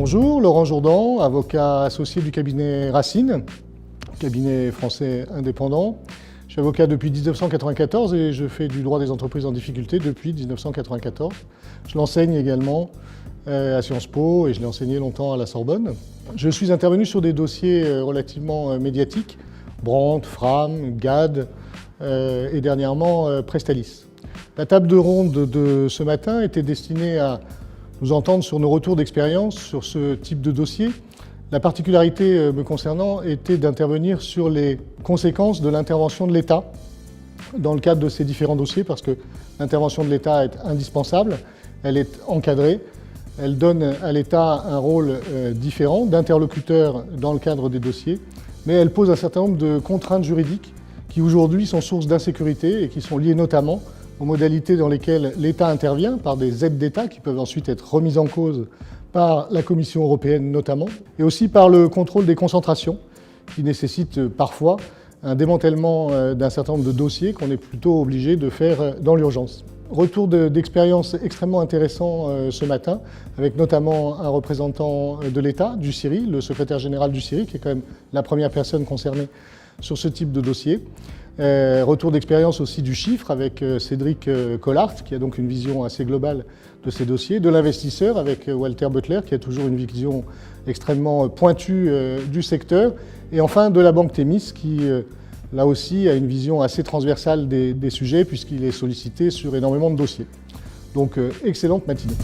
Bonjour, Laurent Jourdan, avocat associé du cabinet Racine, cabinet français indépendant. Je suis avocat depuis 1994 et je fais du droit des entreprises en difficulté depuis 1994. Je l'enseigne également à Sciences Po et je l'ai enseigné longtemps à la Sorbonne. Je suis intervenu sur des dossiers relativement médiatiques, Brandt, Fram, GAD et dernièrement Prestalis. La table de ronde de ce matin était destinée à nous entendre sur nos retours d'expérience sur ce type de dossier. La particularité me concernant était d'intervenir sur les conséquences de l'intervention de l'État dans le cadre de ces différents dossiers, parce que l'intervention de l'État est indispensable, elle est encadrée, elle donne à l'État un rôle différent d'interlocuteur dans le cadre des dossiers, mais elle pose un certain nombre de contraintes juridiques qui aujourd'hui sont source d'insécurité et qui sont liées notamment aux modalités dans lesquelles l'État intervient par des aides d'État qui peuvent ensuite être remises en cause par la Commission européenne notamment, et aussi par le contrôle des concentrations qui nécessite parfois un démantèlement d'un certain nombre de dossiers qu'on est plutôt obligé de faire dans l'urgence. Retour d'expérience extrêmement intéressant ce matin, avec notamment un représentant de l'État, du CIRI, le secrétaire général du CIRI, qui est quand même la première personne concernée sur ce type de dossier. Retour d'expérience aussi du chiffre avec Cédric Collart, qui a donc une vision assez globale de ces dossiers, de l'investisseur avec Walter Butler, qui a toujours une vision extrêmement pointue du secteur, et enfin de la banque Thémis, qui là aussi a une vision assez transversale des sujets, puisqu'il est sollicité sur énormément de dossiers. Donc excellente matinée.